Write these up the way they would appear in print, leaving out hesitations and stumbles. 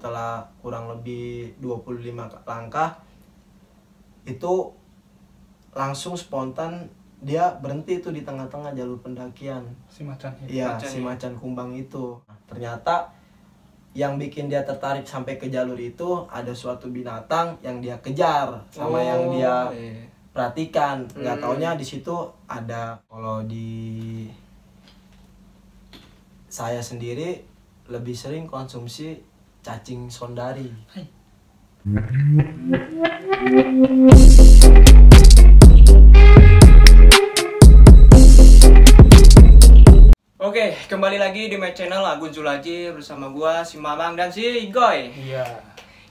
setelah kurang lebih 25 langkah itu langsung spontan dia berhenti tuh di tengah-tengah jalur pendakian. Si macan itu. Iya, si macan kumbang itu. Ternyata yang bikin dia tertarik sampai ke jalur itu ada suatu binatang yang dia kejar sama yang dia perhatikan. Nggak taunya di situ ada. Kalau di saya sendiri lebih sering konsumsi cacing sondari. Oke, kembali lagi di my channel Agun Zulaji bersama gua si Mamang dan si Goy. Iya.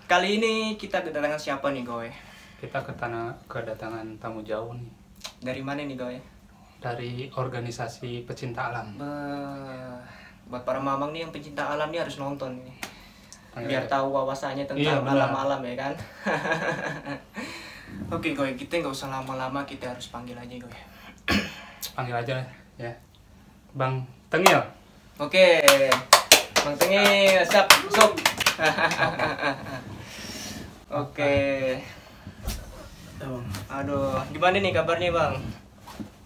Kali ini kita kedatangan siapa nih, Goy? Kita kedatangan tamu jauh nih. Dari mana nih, Goy? Dari organisasi pecinta alam. Buat para mamang nih yang pecinta alam nih harus nonton nih. Biar Iya. tahu wawasannya tentang Iya, benar. alam-alam ya kan. Oke, Goy, kita nggak usah lama-lama, kita harus panggil aja, Goy. Panggil aja lah ya. Bang Tengil. Oke, Bang Tengil, siap, sok. Oke. Aduh, gimana nih kabarnya, Bang?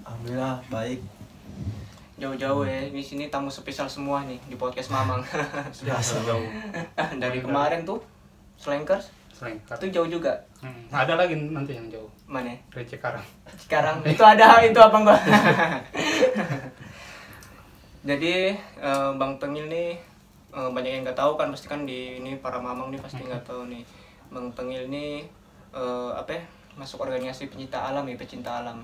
Alhamdulillah baik. Jauh-jauh ya, di sini tamu spesial semua nih di podcast Mamang. Biasa jauh. Dari kemarin tuh, Slankers, Selengkap. itu jauh juga. Ada lagi nanti yang jauh. Mana? Dari Cikarang. Sekarang itu ada itu apa enggak? Jadi Bang Tengil nih banyak yang nggak tahu kan, pasti kan di ini para mamang nih pasti nggak tahu nih. Bang Tengil nih apa ya, masuk organisasi pecinta alam ya, pecinta alam.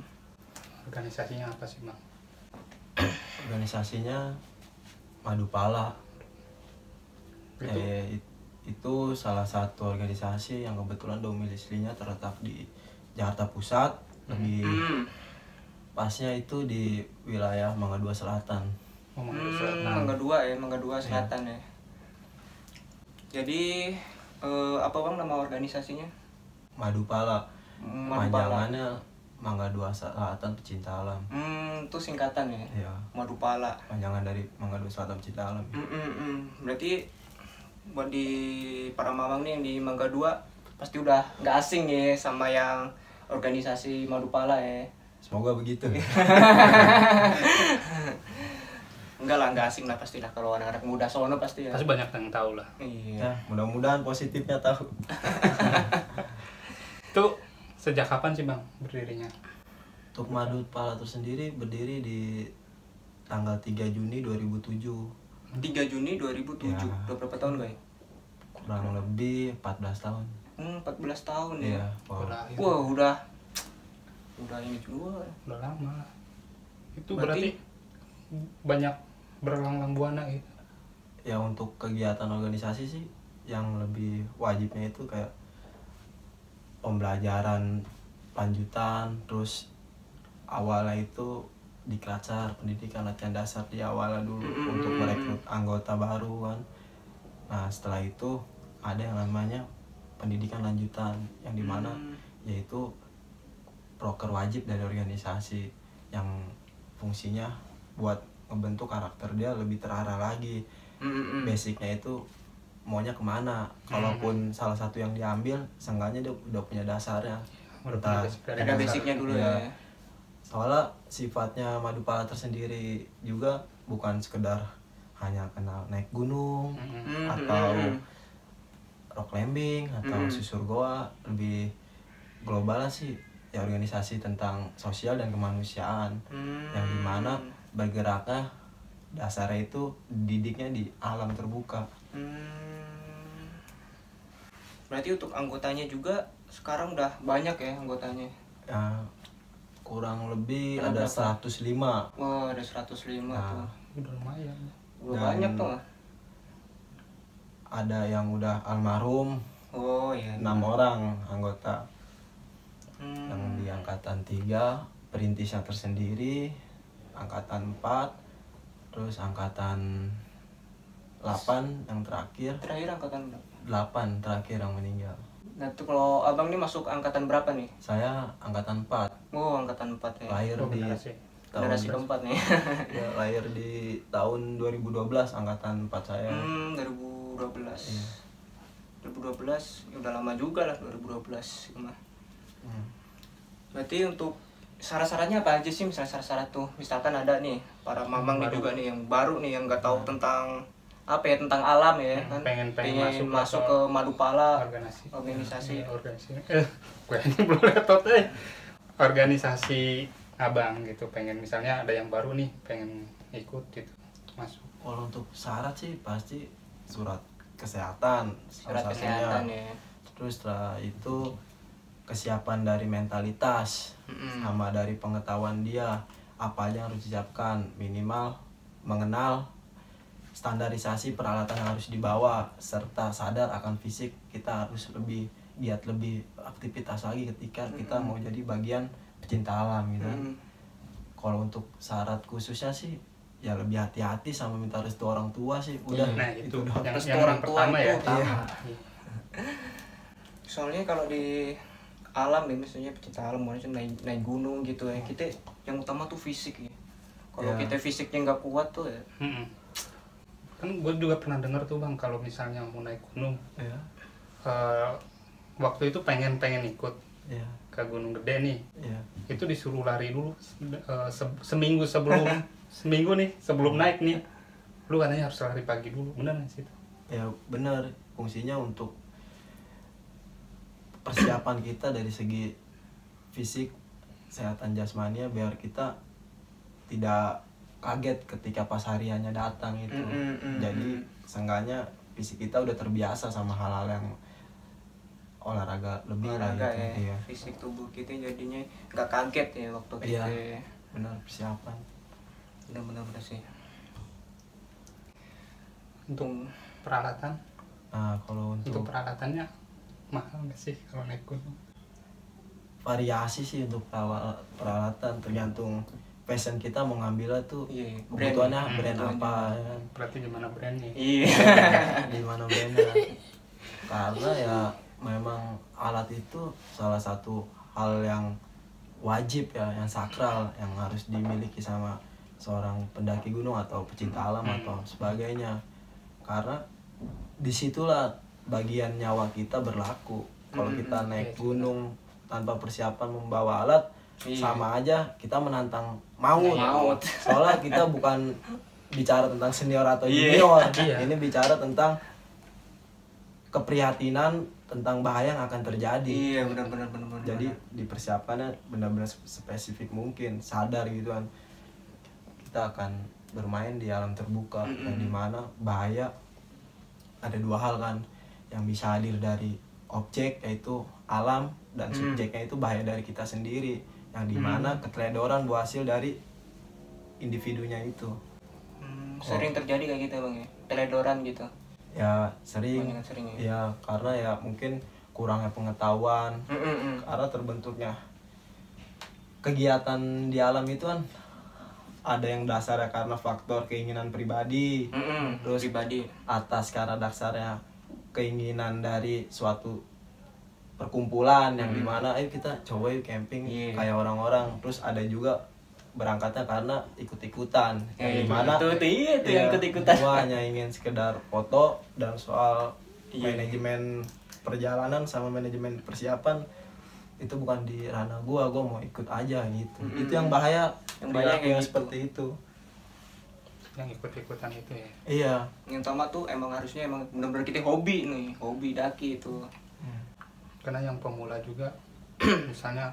Organisasinya apa sih, Bang? Organisasinya Madupala. Itu Itu salah satu organisasi yang kebetulan domisilinya terletak di Jakarta Pusat, lebih pasnya itu di wilayah Mangga 2 Selatan. Mangga 2 ya, Mangga 2 Selatan ya. Jadi apa Bang nama organisasinya? Madupala. Madupala. Panjangannya Mangga 2 Selatan Pecinta Alam. Itu singkatan ya. Iya. Madupala. Panjangan dari Mangga 2 Selatan Pecinta Alam. Berarti buat di para mamang nih yang di Mangga 2 pasti udah nggak asing ya sama yang organisasi Madupala ya. Semoga begitu. Enggak lah, nggak asing lah pastilah kalau anak-anak muda sono pasti ya. pasti banyak yang tahu lah. Iya. Ya, mudah-mudahan positifnya tahu. Itu sejak kapan sih, Bang, berdirinya? Untuk Madupala itu sendiri berdiri di tanggal 3 Juni 2007. 3 Juni 2007. Ya. Udah berapa tahun guys? Kurang lebih 14 tahun. 14 tahun ya. Iya, wow. Wah, udah ini juga. Udah lama lah. Itu Berarti- berarti banyak berlang-lang buana gitu. Ya untuk kegiatan organisasi sih yang lebih wajibnya itu kayak pembelajaran lanjutan, terus awalnya itu di Klatsar, pendidikan latihan dasar di awalnya dulu untuk merekrut anggota baru kan. Nah setelah itu ada yang namanya pendidikan lanjutan yang dimana yaitu proker wajib dari organisasi yang fungsinya buat ngebentuk karakter dia lebih terarah lagi. Basicnya itu maunya kemana, kalaupun salah satu yang diambil seenggaknya dia udah punya dasarnya. Udah Ada basicnya dulu ya. Soalnya sifatnya Madupala tersendiri juga bukan sekedar hanya kenal naik gunung atau rock climbing atau susur goa, lebih global sih ya, organisasi tentang sosial dan kemanusiaan yang dimana bergeraknya dasarnya itu didiknya di alam terbuka. Berarti untuk anggotanya juga sekarang udah banyak ya anggotanya. Ya, kurang lebih Ada ada berapa? 105. Wah, ada 105 tuh. Udah lumayan. Udah banyak tuh. Ada yang udah almarhum, Oh iya. 6 orang anggota. Hmm. Yang di angkatan 3 perintisnya tersendiri, angkatan 4, terus angkatan 8 yang terakhir, Terakhir angkatan berapa? 8 terakhir yang meninggal. Nah tuh kalau abang nih masuk angkatan berapa nih? Saya angkatan 4, Oh angkatan 4 ya. lahir di tahun Generasi keempat nih. ya, lahir di tahun 2012, angkatan 4 saya. 2012. Iya. 2012 ya udah lama juga lah 2012 mah. Berarti untuk syarat-syaratnya apa aja sih, misalnya syarat-syarat tuh, misalkan ada nih para mamang nih juga nih yang baru nih yang nggak tahu tentang apa ya, tentang alam ya kan, pengen masuk ke Madupala organisasi gue ini belum letot organisasi abang gitu, pengen misalnya ada yang baru nih pengen ikut gitu masuk. Kalau untuk syarat sih pasti surat kesehatan surat salah kesehatan satunya. ya. Terus setelah itu kesiapan dari mentalitas sama dari pengetahuan dia apa aja yang harus disiapkan, minimal mengenal standarisasi peralatan yang harus dibawa serta sadar akan fisik kita harus lebih giat, lebih aktivitas lagi ketika kita mau jadi bagian pecinta alam gitu kan. Kalau untuk syarat khususnya sih ya lebih hati-hati sama minta restu orang tua sih udah. Nah itu doang. yang orang pertama ya. Iya. Soalnya kalau di alam ya, misalnya pecinta alam maksudnya naik gunung gitu ya, kita yang utama tuh fisik ya. Kalau kita fisiknya nggak kuat tuh ya. Kan gue juga pernah dengar tuh bang, kalau misalnya mau naik gunung waktu itu pengen ikut ke Gunung Gede nih, itu disuruh lari dulu seminggu sebelum naik nih, lu katanya harus lari pagi dulu, bener nggak sih itu? Ya benar, fungsinya untuk persiapan kita dari segi fisik, kesehatan jasmania biar kita tidak kaget ketika pas hariannya datang itu. Jadi seenggaknya fisik kita udah terbiasa sama hal-hal yang olahraga lebih olahraga lah gitu. Ya. Fisik tubuh kita jadinya nggak kaget ya waktu kita. Benar, persiapan. Benar-benar sih. Untuk peralatan? Nah, kalau untuk peralatannya mahal nggak sih kalau naik gunung? Variasi sih untuk peralatan, tergantung passion kita mau ngambilnya tuh kebutuhannya brand apa ya. Berarti gimana brandnya? Gimana brandnya? Karena ya memang alat itu salah satu hal yang wajib ya, yang sakral, yang harus dimiliki sama seorang pendaki gunung atau pecinta alam atau sebagainya. Karena disitulah bagian nyawa kita berlaku. Kalau kita naik gunung tanpa persiapan membawa alat, sama aja kita menantang maut. Soalnya kita bukan bicara tentang senior atau junior, ini bicara tentang keprihatinan tentang bahaya yang akan terjadi. Iya, benar. Jadi dipersiapkannya benar-benar spesifik mungkin, sadar gitu kan. Kita akan bermain di alam terbuka yang dimana bahaya ada dua hal kan yang bisa hadir dari objek yaitu alam, dan subjeknya itu bahaya dari kita sendiri yang dimana keteledoran buah hasil dari individunya itu. Sering terjadi kayak gitu bang ya, teledoran gitu. Ya sering ya, karena ya mungkin kurangnya pengetahuan, karena terbentuknya kegiatan di alam itu kan ada yang dasarnya karena faktor keinginan pribadi, terus atas karena dasarnya keinginan dari suatu perkumpulan yang dimana ayo kita coba yuk camping kayak orang-orang, terus ada juga berangkatnya karena ikut-ikutan yang dimana itu yang ikut-ikutan gua hanya ingin sekedar foto, dan soal manajemen perjalanan sama manajemen persiapan itu bukan di ranah gua mau ikut aja gitu. Itu yang bahaya, yang banyak yang seperti itu, yang ikut-ikutan itu ya. Iya, yang utama tuh emang harusnya emang benar-benar kita hobi daki itu. Karena yang pemula juga misalnya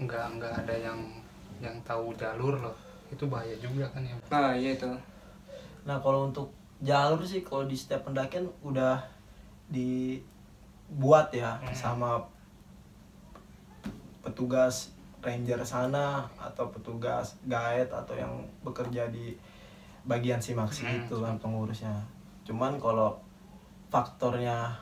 nggak ada yang tahu jalur loh, itu bahaya juga kan ya. Nah iya itu. Nah kalau untuk jalur sih, kalau di setiap pendakian udah dibuat ya sama petugas ranger sana atau petugas guide atau yang bekerja di bagian simaksi itu kan pengurusnya. Cuman kalau faktornya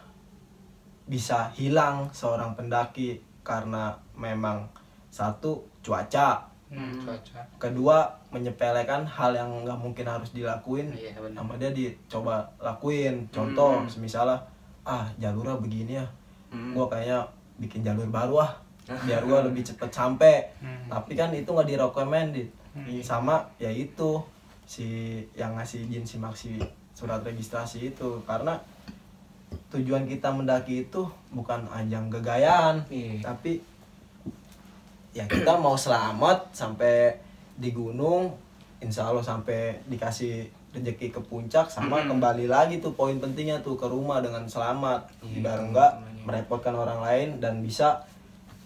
bisa hilang seorang pendaki karena memang satu cuaca, kedua menyepelekan hal yang nggak mungkin harus dilakuin, sama dia dicoba lakuin. Contoh misalnya jalurnya begini ya, gua kayaknya bikin jalur baru biar gua lebih cepet sampai, tapi kan itu nggak direkomended sama ya itu si yang ngasih izin simaksi surat registrasi itu, karena tujuan kita mendaki itu bukan ajang gegayaan, tapi ya kita mau selamat sampai di gunung, insya Allah sampai dikasih rezeki ke puncak, sama kembali lagi tuh poin pentingnya tuh ke rumah dengan selamat, biar enggak merepotkan orang lain dan bisa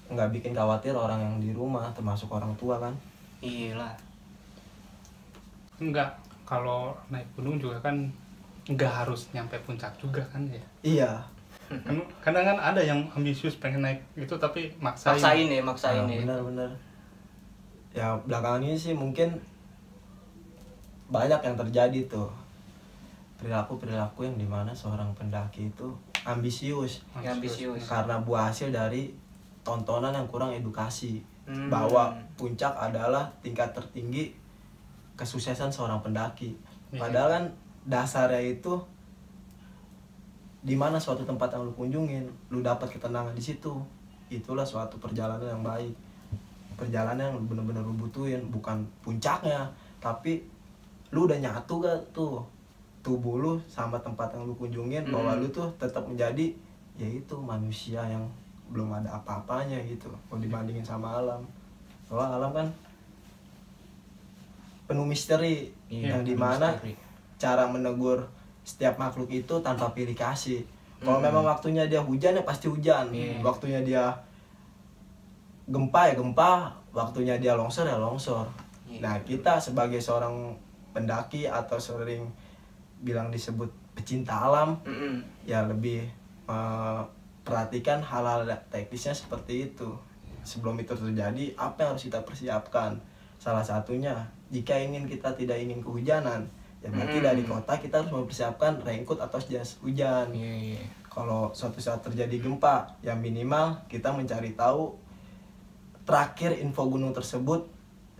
nggak bikin khawatir orang yang di rumah, termasuk orang tua kan. Iyalah. Enggak, kalau naik gunung juga kan nggak harus nyampe puncak juga kan ya. Iya. Kan kadang kan ada yang ambisius pengen naik itu tapi maksain ya. Benar-benar. Ya belakangan ini sih mungkin banyak yang terjadi tuh perilaku yang dimana seorang pendaki itu ambisius. Karena buah hasil dari tontonan yang kurang edukasi bahwa puncak adalah tingkat tertinggi kesuksesan seorang pendaki. Padahal kan dasarnya itu di mana suatu tempat yang lu kunjungin, lu dapat ketenangan di situ, itulah suatu perjalanan yang baik, perjalanan yang benar-benar lu butuhin, bukan puncaknya, tapi lu udah nyatu gak tuh tubuh lu sama tempat yang lu kunjungin, bahwa lu tuh tetap menjadi yaitu manusia yang belum ada apa-apanya gitu kalau dibandingin sama alam. Soalnya alam kan penuh misteri, yang dimana cara menegur setiap makhluk itu tanpa pilih kasih. Kalau memang waktunya dia hujan ya pasti hujan, waktunya dia gempa ya gempa, waktunya dia longsor ya longsor. Nah kita sebagai seorang pendaki atau sering bilang disebut pecinta alam, ya lebih perhatikan hal-hal teknisnya seperti itu. Sebelum itu terjadi, apa yang harus kita persiapkan? Salah satunya, jika kita tidak ingin kehujanan, ya berarti dari kota kita harus mempersiapkan raincoat atau jas hujan. Kalau suatu saat terjadi gempa, ya minimal kita mencari tahu terakhir info gunung tersebut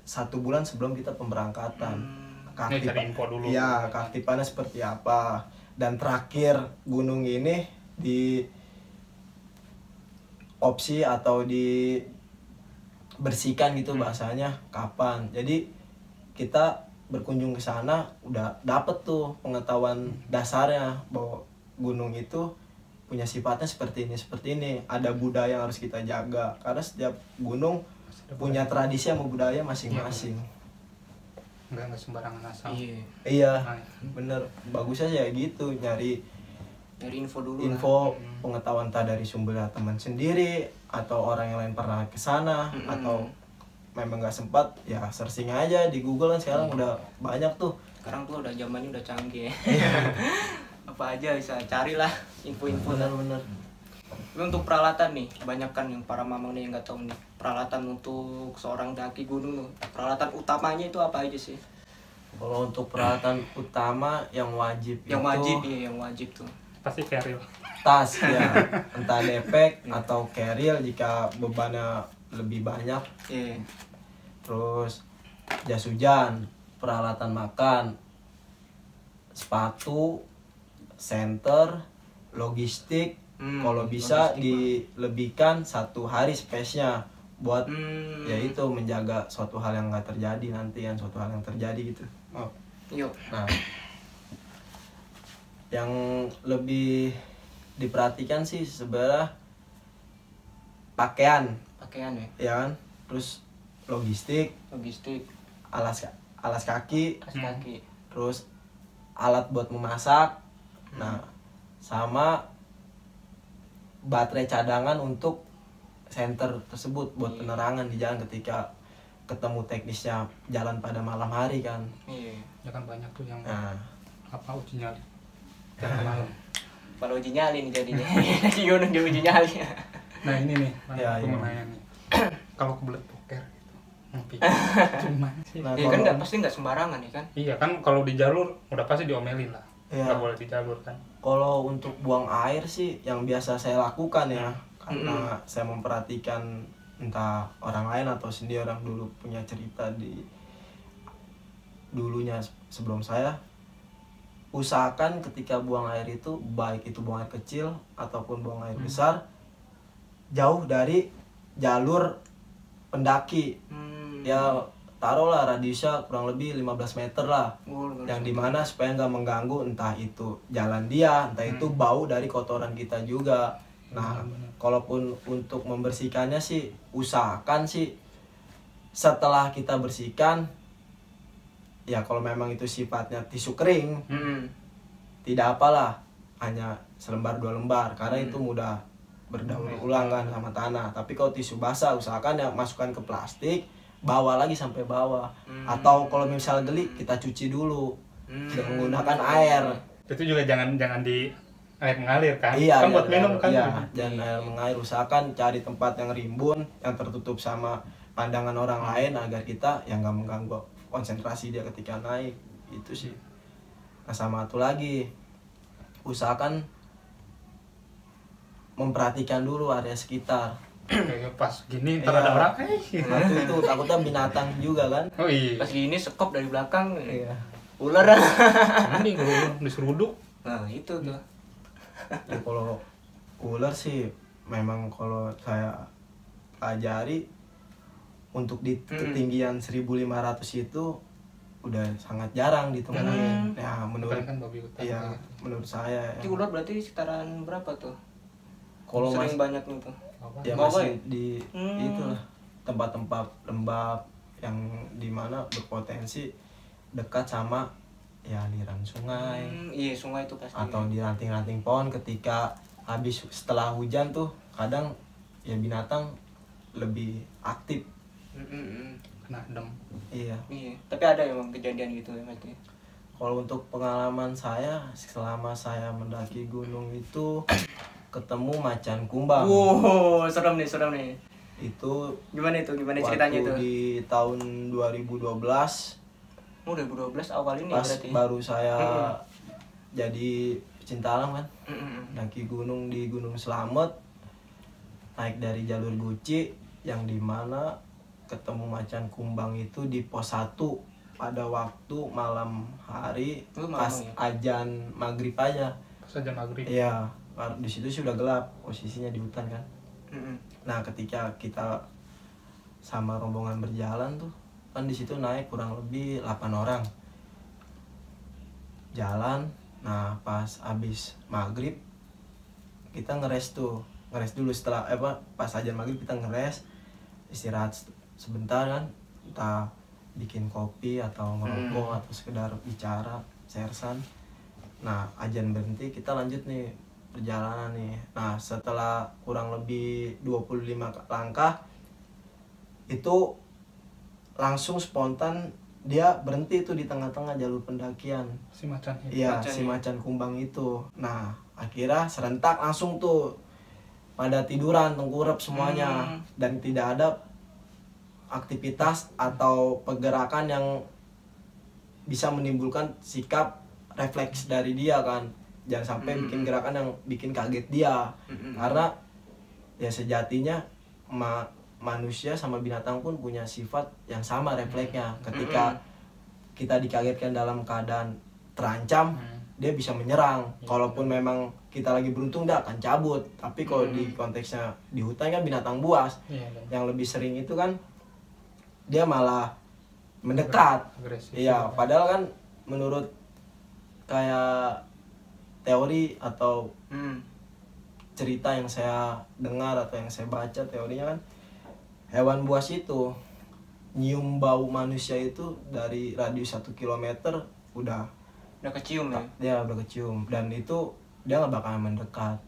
1 bulan sebelum kita pemberangkatan. Keaktifannya seperti apa, dan terakhir gunung ini di opsi atau dibersihkan gitu bahasanya kapan. Jadi kita berkunjung ke sana udah dapet tuh pengetahuan dasarnya bahwa gunung itu punya sifatnya seperti ini, ada budaya yang harus kita jaga, karena setiap gunung punya tradisi sama budaya masing-masing. Enggak sembarangan asal. Iya, bener. Bagusnya ya gitu, nyari info dulu, pengetahuan entah dari sumber teman sendiri atau orang yang lain pernah ke sana, atau memang nggak sempat ya searching aja di Google kan sekarang udah banyak tuh. Sekarang tuh udah zamannya udah canggih ya. Apa aja bisa carilah info-info. Benar. Untuk peralatan nih, banyak kan yang para mamang nih yang nggak tahu nih peralatan untuk seorang daki gunung tuh. Peralatan utamanya itu apa aja sih? Kalau untuk peralatan utama yang wajib tuh pasti carrier. Tas ya, entah depek atau carrier jika bebannya lebih banyak. Terus jas hujan, peralatan makan, sepatu, senter, logistik. Kalau bisa dilebihkan 1 hari space-nya buat yaitu menjaga suatu hal yang nggak terjadi nanti kan, suatu hal yang terjadi gitu. Nah, yang lebih diperhatikan sih sebenarnya pakaian ya kan, terus logistik, alas kaki, terus alat buat memasak, nah sama baterai cadangan untuk senter tersebut buat penerangan di jalan ketika ketemu teknisnya jalan pada malam hari kan. Ya kan banyak tuh yang uji nyali jalan malam. Kalau uji nyali nih jadinya. Di gunung dia uji nyali. Nah ini nih, aku mau nanya nih. Kalau kebelet poker gitu, cuma sih. Nah, kan pasti nggak sembarangan ya kan? Iya kan, kalau di jalur udah pasti diomelin lah. Nggak boleh di jalur kan. Kalau untuk buang air sih yang biasa saya lakukan ya, karena saya memperhatikan entah orang lain atau sendiri, orang dulu punya cerita di dulunya sebelum saya, usahakan ketika buang air itu, baik itu buang air kecil ataupun buang air besar, jauh dari jalur pendaki. Ya taruhlah radiusnya kurang lebih 15 meter lah. Yang dimana supaya nggak mengganggu entah itu jalan dia, entah itu bau dari kotoran kita juga. Nah, kalaupun untuk membersihkannya sih usahakan sih setelah kita bersihkan, ya kalau memang itu sifatnya tisu kering, tidak apalah, hanya selembar 2 lembar karena itu mudah berdaur ulang kan sama tanah. Tapi kalau tisu basah usahakan ya masukkan ke plastik, bawa lagi sampai bawah. Atau kalau misal geli kita cuci dulu dengan menggunakan air. Itu juga jangan di air mengalir kan? Iya, Kan buat minum kan? Iya, jangan air mengalir. Usahakan cari tempat yang rimbun, yang tertutup sama pandangan orang lain agar kita yang nggak mengganggu konsentrasi dia ketika naik. Itu sih. Nah, sama satu lagi, usahakan memperhatikan dulu area sekitar. Kayak pas gini ntar ada orang Nah, itu takutnya binatang juga kan. Oh iya. Pas gini sekop dari belakang, Iya. ular. Mending kalau diseruduk. Nah itu tuh. Ya, kalau ular sih memang kalau saya pelajari untuk di ketinggian 1.500 itu udah sangat jarang ditemuin. Ya menurut Kan babi hutan. iya, menurut saya Itu ular berarti sekitaran berapa tuh? kalau Sering masih banyaknya tuh. ya Bawah masih ya? di itulah tempat-tempat lembab yang dimana berpotensi dekat sama ya aliran sungai Iya sungai itu pasti. atau di ranting-ranting pohon. Ketika habis setelah hujan tuh kadang ya binatang lebih aktif. Kena dem. Iya. Iya. Tapi ada emang kejadian gitu ya berarti. Kalau untuk pengalaman saya selama saya mendaki gunung itu ketemu macan kumbang. Wow, serem nih. Itu Gimana ceritanya waktu tuh? di tahun 2012 Oh, 2012 awal ini pas berarti. baru saya jadi pecinta alam kan. Mm-mm. Daki gunung di Gunung Slamet, naik dari jalur Guci yang dimana ketemu macan kumbang itu di pos 1 pada waktu malam hari Malam pas ya? azan maghrib aja. Pas aja maghrib. Iya, di situ sudah gelap, posisinya di hutan kan. Mm-mm. Nah, ketika kita sama rombongan berjalan tuh, kan di situ naik kurang lebih 8 orang. Jalan, nah pas habis maghrib kita ngeres dulu setelah pas azan maghrib kita ngeres, istirahat sebentar kan, entah bikin kopi atau ngerokok atau sekedar bicara, sersan. Nah, azan berhenti, kita lanjut nih perjalanan nih. Nah, setelah kurang lebih 25 langkah itu langsung spontan dia berhenti tuh di tengah-tengah jalur pendakian. Si macan itu. Iya, si macan kumbang itu. Nah, akhirnya serentak langsung tuh pada tiduran, tengkurap semuanya dan tidak ada aktivitas atau pergerakan yang bisa menimbulkan sikap refleks dari dia kan. Jangan sampai bikin gerakan yang bikin kaget dia. Karena ya sejatinya manusia sama binatang pun punya sifat yang sama refleksnya. Ketika kita dikagetkan dalam keadaan terancam, dia bisa menyerang. Kalaupun memang kita lagi beruntung, dia akan cabut. Tapi kalau di konteksnya di hutan kan binatang buas, yang lebih sering itu kan dia malah mendekat. Agresif. Iya, padahal kan menurut kayak teori atau cerita yang saya dengar atau yang saya baca, teorinya kan hewan buas itu nyium bau manusia itu dari radius 1 kilometer udah kecium ya. Dia udah kecium dan itu dia nggak bakalan mendekat.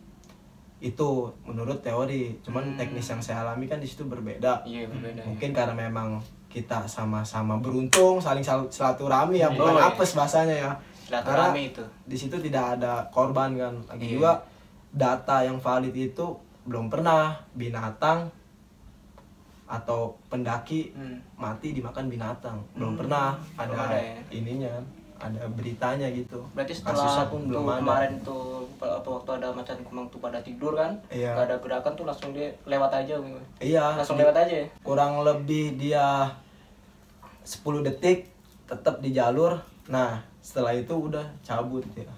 Itu menurut teori, cuman teknis yang saya alami kan di situ berbeda. Iya, berbeda. Mungkin karena memang kita sama-sama beruntung, saling silaturahmi ya, bukan apes bahasanya ya. Silaturahmi itu. Di situ tidak ada korban kan. Lagi juga data yang valid itu belum pernah binatang atau pendaki mati dimakan binatang. Belum pernah ada ya. ininya, ada beritanya gitu. Berarti Kasusnya setelah pun tuh belum ada. kemarin tuh waktu ada macan kumbang tuh pada tidur kan, Iya. gak ada gerakan tuh langsung dia lewat aja gitu. Iya, Langsung lewat aja ya. kurang lebih dia 10 detik tetap di jalur. Nah, setelah itu udah cabut ya.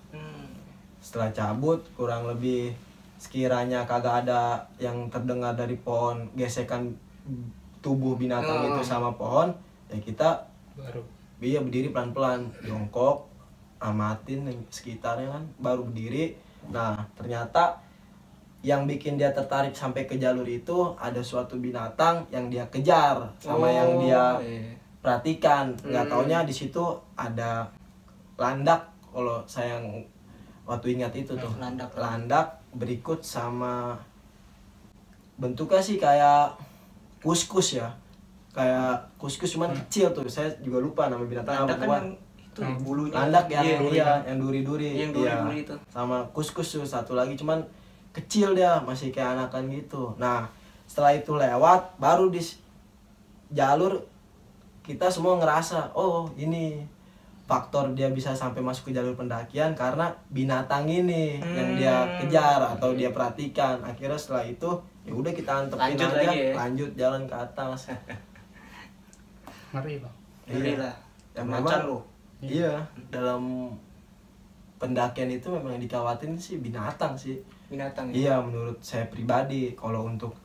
Setelah cabut kurang lebih sekiranya kagak ada yang terdengar dari pohon gesekan tubuh binatang itu sama pohon, ya kita baru berdiri pelan-pelan, jongkok, amatin yang sekitarnya kan, baru berdiri. Nah ternyata yang bikin dia tertarik sampai ke jalur itu ada suatu binatang yang dia kejar sama yang dia perhatikan. Nggak taunya di situ ada landak, kalau saya waktu ingat itu tuh landak berikut sama bentuknya sih kayak kuskus ya, kayak kuskus cuman kecil tuh, saya juga lupa nama binatang apa. Kan itu bulunya landak yang duri-duri itu sama kuskus tuh satu lagi, cuman kecil dia, masih kayak anakan gitu. Nah setelah itu lewat, baru di jalur kita semua ngerasa oh ini faktor dia bisa sampai masuk ke jalur pendakian karena binatang ini yang dia kejar atau dia perhatikan. Akhirnya setelah itu ya udah kita antepin aja, lanjut jalan ke atas. ngeri bang. Ngeri lah. Ya memang lo. Iya, dalam pendakian itu memang yang dikhawatirin sih binatang sih. Binatang. Iya, menurut saya pribadi. Kalau untuk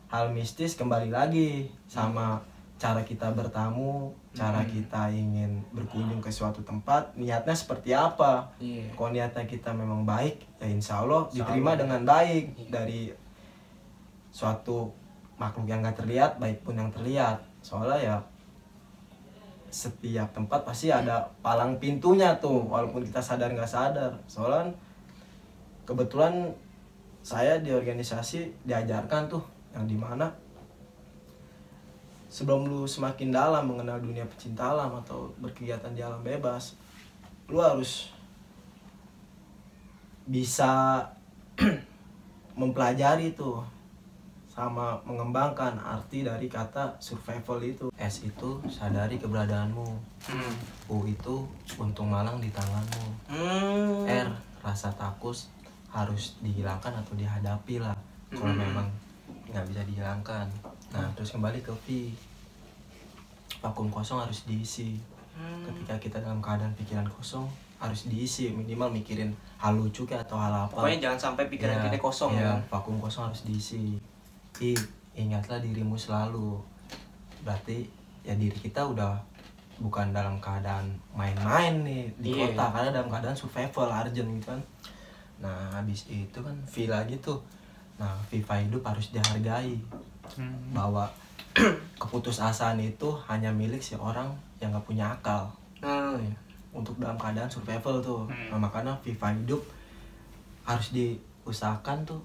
hal mistis kembali lagi sama cara kita bertamu, cara kita ingin berkunjung ke suatu tempat, niatnya seperti apa. Kalau niatnya kita memang baik, ya insya Allah diterima dengan baik dari suatu makhluk yang gak terlihat, baik pun yang terlihat. Soalnya ya setiap tempat pasti ada palang pintunya tuh, walaupun kita sadar nggak sadar. Soalnya kebetulan saya di organisasi diajarkan tuh yang dimana sebelum lu semakin dalam mengenal dunia pecinta alam atau berkegiatan di alam bebas, lu harus bisa mempelajari tuh sama mengembangkan arti dari kata survival itu. S itu sadari keberadaanmu. U itu untung malang di tanganmu. R rasa takut harus dihilangkan atau dihadapi lah kalau memang nggak bisa dihilangkan. Nah terus kembali ke V, vakum kosong harus diisi. Ketika kita dalam keadaan pikiran kosong harus diisi, minimal mikirin hal lucu kayak atau hal apa. Pokoknya jangan sampai pikiran kita kosong ya. Vakum kosong harus diisi. I, ingatlah dirimu selalu. Berarti ya diri kita udah bukan dalam keadaan main-main nih di kota, karena dalam keadaan survival urgent gitu kan. Nah habis itu kan V lagi tuh. Nah viva hidup harus dihargai. Bahwa keputusasaan itu hanya milik si orang yang gak punya akal. Untuk dalam keadaan survival tuh. Nah makanya viva hidup harus diusahakan tuh,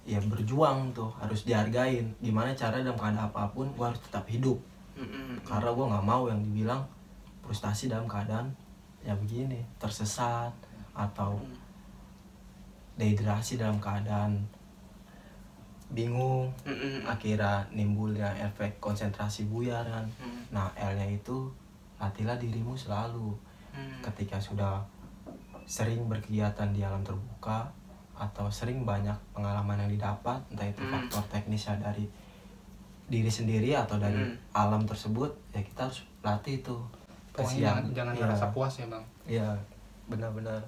ya berjuang tuh, harus dihargain. Gimana cara dalam keadaan apapun gue harus tetap hidup. Karena gue nggak mau yang dibilang frustasi dalam keadaan ya begini, tersesat atau dehidrasi dalam keadaan bingung. Akhirnya nimbulnya efek konsentrasi buyar kan. Nah L-nya itu latihlah dirimu selalu. Ketika sudah sering berkegiatan di alam terbuka atau sering banyak pengalaman yang didapat, entah itu faktor teknisnya dari diri sendiri atau dari alam tersebut, ya kita harus latih itu. Pokoknya jangan merasa puas ya bang. Iya, benar-benar.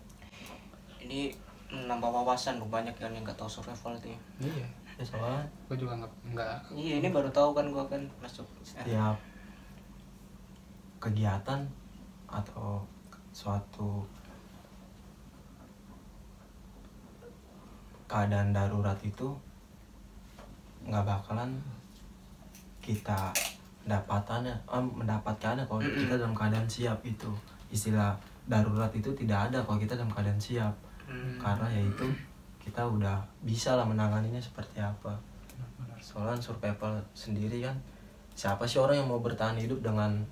Ini menambah wawasan loh, banyak yang nggak tahu survival itu. Iya. Ya soalnya gue juga nggak. Iya, ini baru tahu kan gue kan masuk. Setiap kegiatan atau suatu keadaan darurat itu nggak bakalan kita mendapatkannya kalau kita dalam keadaan siap. Itu istilah darurat itu tidak ada kalau kita dalam keadaan siap. Karena ya itu kita udah bisa lah menanganinya seperti apa. Soalnya survival sendiri kan, siapa sih orang yang mau bertahan hidup dengan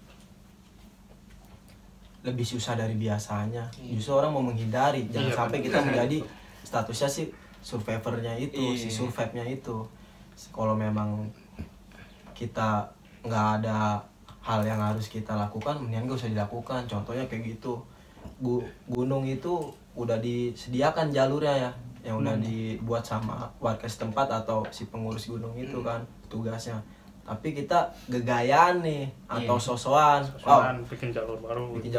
lebih susah dari biasanya? Justru orang mau menghindari, jangan sampai kita menjadi statusnya sih survivornya itu, si survive-nya itu. Kalau memang kita nggak ada hal yang harus kita lakukan, mendingan gak usah dilakukan. Contohnya kayak gitu, gunung itu udah disediakan jalurnya ya, yang udah dibuat sama warga setempat atau si pengurus gunung itu kan tugasnya. Tapi kita gegayaan nih atau sosokan, bikin jalur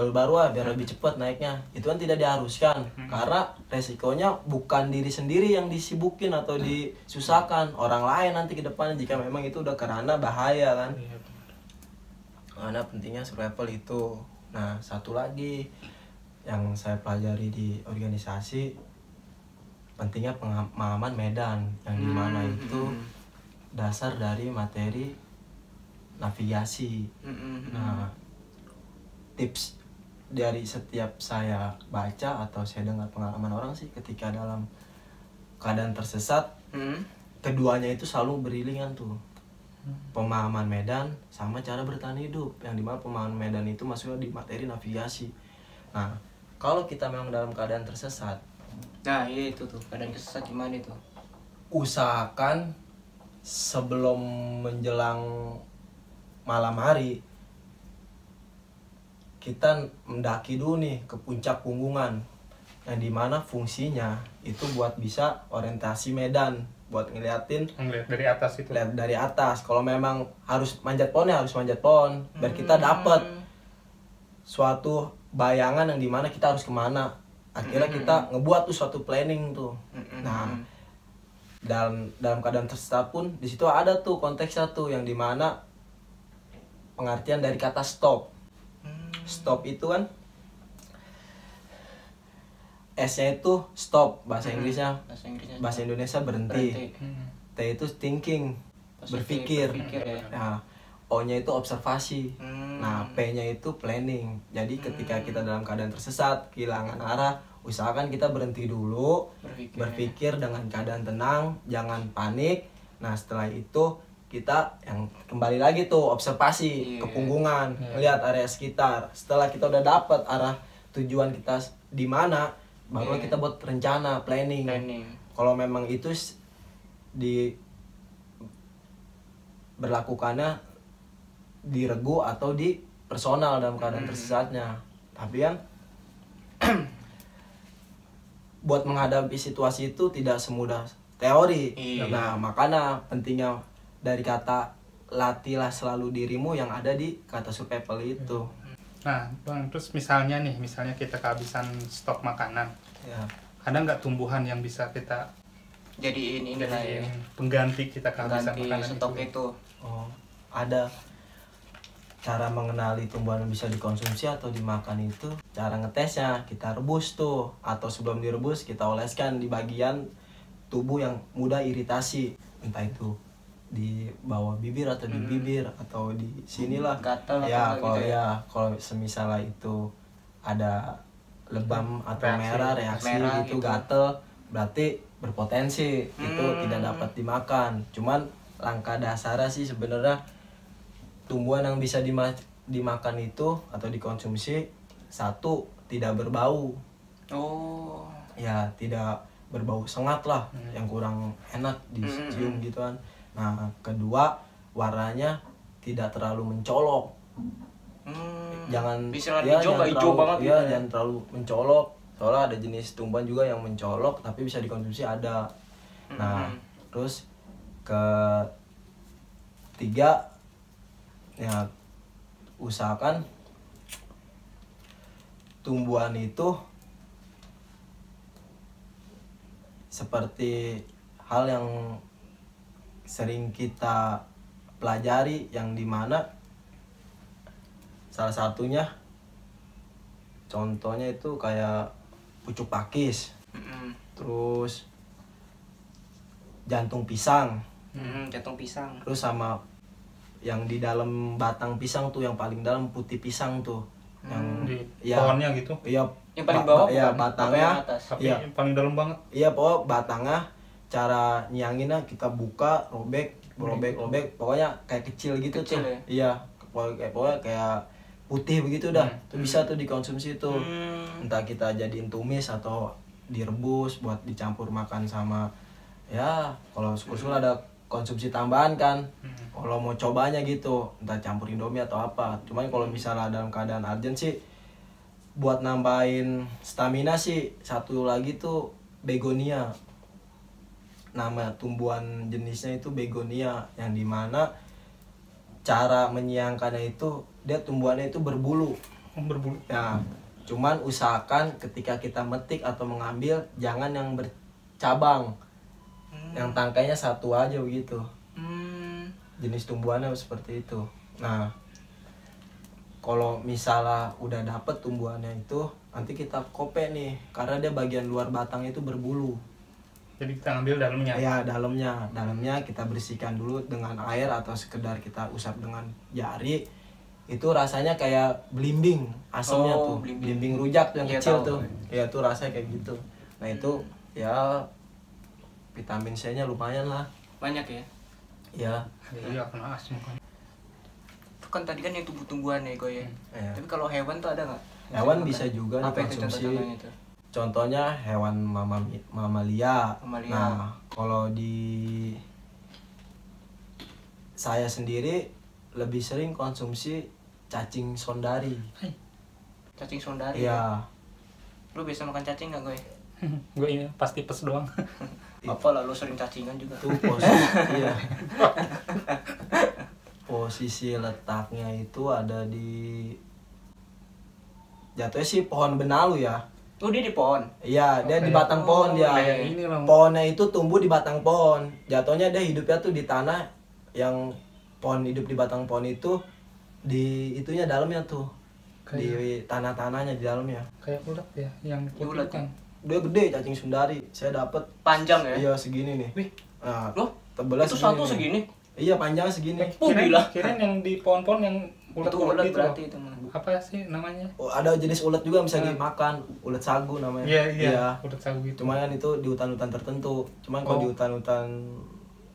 baru lah biar lebih cepat naiknya. Itu kan tidak diharuskan, karena resikonya bukan diri sendiri yang disibukin atau disusahkan, orang lain nanti ke depan jika memang itu udah kerana bahaya kan. Karena pentingnya survival itu. Nah, satu lagi yang saya pelajari di organisasi, pentingnya pengalaman medan, yang dimana itu dasar dari materi navigasi. Nah, tips dari setiap saya baca atau saya dengar pengalaman orang sih, ketika dalam keadaan tersesat, keduanya itu selalu beriringan tuh, pemahaman medan sama cara bertahan hidup, yang dimana pemahaman medan itu masuknya di materi navigasi. Nah, kalau kita memang dalam keadaan tersesat, nah iya itu tuh keadaan tersesat gimana itu, usahakan sebelum menjelang malam hari kita mendaki dulu nih ke puncak Punggungan, yang dimana fungsinya itu buat bisa orientasi medan, buat ngeliat dari atas itu. Lihat dari atas. Kalau memang harus manjat pohon ya harus manjat pohon, biar kita dapat suatu bayangan yang dimana kita harus kemana. Akhirnya kita ngebuat tuh suatu planning tuh. Nah, dalam keadaan tersesat pun di situ ada tuh konteksnya tuh, yang dimana pengertian dari kata stop. Stop itu kan S-nya itu stop bahasa Inggrisnya, bahasa Indonesia berhenti. T itu thinking, berpikir. Ya. Nah, O-nya itu observasi. Nah, P-nya itu planning. Jadi ketika kita dalam keadaan tersesat, kehilangan arah, usahakan kita berhenti dulu, berpikir dengan keadaan tenang, jangan panik. Nah, setelah itu kita yang kembali lagi tuh observasi ke Punggungan, lihat area sekitar. Setelah kita udah dapat arah tujuan kita di mana, baru kita buat rencana, planning. Kalau memang itu di berlakukannya di regu atau di personal dalam keadaan tersesatnya. Tapi kan buat menghadapi situasi itu tidak semudah teori. Nah, makanya pentingnya dari kata latihlah selalu dirimu yang ada di kata survival itu. Nah, Bang, terus misalnya kita kehabisan stok makanan. Ya. Ada nggak tumbuhan yang bisa kita jadiin pengganti kita kehabisan makanan stok itu? Oh, ada. Cara mengenali tumbuhan yang bisa dikonsumsi atau dimakan itu, cara ngetesnya kita rebus tuh, atau sebelum direbus kita oleskan di bagian tubuh yang mudah iritasi, entah itu di bawah bibir atau di bibir atau di sinilah gatal ya. gitu Kalau kalau semisal itu ada lebam atau reaksi gitu gatel, berarti berpotensi itu tidak dapat dimakan. Cuman langkah dasarnya sih sebenarnya tumbuhan yang bisa dimakan itu atau dikonsumsi, satu, tidak berbau. Ya, tidak berbau sengat lah, yang kurang enak dicium gitu kan. Nah, kedua, warnanya tidak terlalu mencolok. Jangan hijau banget ya, jangan terlalu mencolok. Soalnya ada jenis tumbuhan juga yang mencolok tapi bisa dikonsumsi ada. Nah, terus ketiga, ya usahakan tumbuhan itu seperti hal yang sering kita pelajari, yang dimana salah satunya contohnya itu kayak pucuk pakis, terus jantung pisang, terus sama yang di dalam batang pisang tuh, yang paling dalam putih pisang tuh, yang di pohonnya gitu. Iya, yang paling bawah ya batangnya, tapi yang paling dalam banget. Iya, pokoknya batangnya cara nyianginnya kita buka, robek, pokoknya kayak kecil gitu tuh. Ya? Iya, pokoknya kayak putih begitu dah. Itu bisa tuh dikonsumsi tuh. Entah kita jadiin tumis atau direbus buat dicampur makan sama, ya kalau susul ada konsumsi tambahan kan. Kalau mau cobanya gitu, entah campur Indomie atau apa. Cuman kalau misalnya dalam keadaan urgent sih, buat nambahin stamina sih, satu lagi tuh begonia. Nama tumbuhan jenisnya itu begonia, yang dimana cara menyiangkannya itu dia tumbuhannya itu berbulu. Berbulu. Ya, cuman usahakan ketika kita metik atau mengambil jangan yang bercabang. Yang tangkainya satu aja begitu. Jenis tumbuhannya seperti itu. Nah, kalau misalnya udah dapet tumbuhannya itu, nanti kita kope nih, karena dia bagian luar batang itu berbulu. Jadi kita ambil dalamnya. Ya, dalamnya kita bersihkan dulu dengan air atau sekedar kita usap dengan jari. Itu rasanya kayak belimbing, asamnya tuh, belimbing rujak yang kecil tuh. Ya tuh rasanya kayak gitu. Nah itu ya vitamin C-nya lumayan lah. Banyak ya. Ya. Iya, kena asam kan. Itu kan tadi kan yang tumbuh-tumbuhan ya Goy ya. Tapi kalau hewan tuh ada nggak? Hewan bisa juga apa itu dikonsumsi. contohnya itu? Contohnya hewan mamalia. Nah, kalau di saya sendiri lebih sering konsumsi cacing sondari. Cacing sondari. Iya. Lu biasa makan cacing nggak Goy? Gue ini pasti pes doang. Apa lah lu sering cacingan juga? Itu posisi iya. Posisi letaknya itu ada di jatuhnya sih pohon benalu ya. Oh, dia di pohon. Iya, dia di batang pohon dia. Pohonnya itu tumbuh di batang pohon. Jatuhnya dia hidupnya tuh di tanah yang pohon hidup di batang pohon itu di itunya dalamnya tuh. Di tanah-tanahnya di dalamnya. Kayak ulat ya, yang ulat kan. Dia gede cacing sundari. Saya dapat panjang ya? Iya, segini nih. Wih. Nah, loh, tebelnya itu satu segini? Iya, panjangnya segini. Kirain yang di pohon-pohon yang ulat-ulat gitu berarti itu mah. Apa sih namanya? Oh, ada jenis ulat juga bisa dimakan, ulat sagu namanya. Iya. Ulat sagu gitu. Cuman kan itu di hutan-hutan tertentu. Cuman kalau di hutan-hutan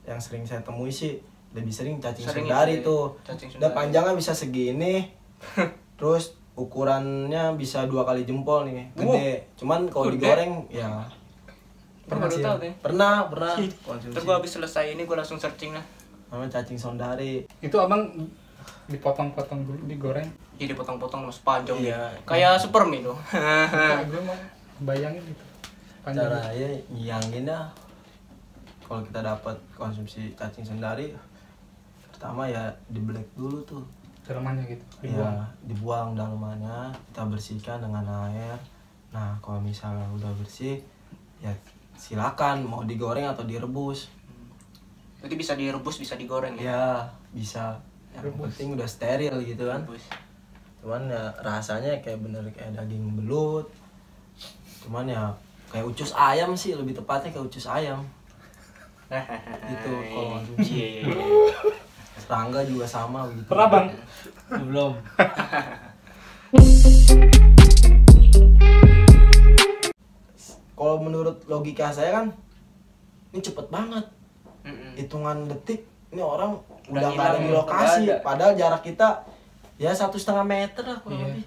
yang sering saya temui sih lebih sering cacing sundari tuh. Dia panjangnya bisa segini. Terus ukurannya bisa 2 kali jempol nih, gede. Cuman kalau digoreng ya pernah tahu deh. Pernah. Terus gua habis selesai ini gua langsung searching lah. Namanya cacing sondari. Itu abang dipotong-potong dulu, digoreng. Jadi potong-potong mas panjang iya. Kayak supermi dong. Gue mau bayangin gitu. Caranya nyianginnya kalau kita dapat konsumsi cacing sondari, pertama ya di black dulu tuh. Dalamannya gitu. Dibuang dalamannya, kita bersihkan dengan air. Nah, kalau misalnya udah bersih, ya silakan mau digoreng atau direbus. Jadi bisa direbus, bisa digoreng ya? Ya, bisa. Yang penting udah steril gitu kan. Cuman ya rasanya kayak bener kayak daging belut. Cuman ya kayak ucus ayam sih, lebih tepatnya kayak ucus ayam. Gitu kalau konsumsi. Serangga juga sama gitu. Pernah bang? Belum. Kalau menurut logika saya kan ini cepet banget. Hitungan detik ini orang udah nggak ada di lokasi. Padahal jarak kita ya 1,5 meter lah kurang lebih.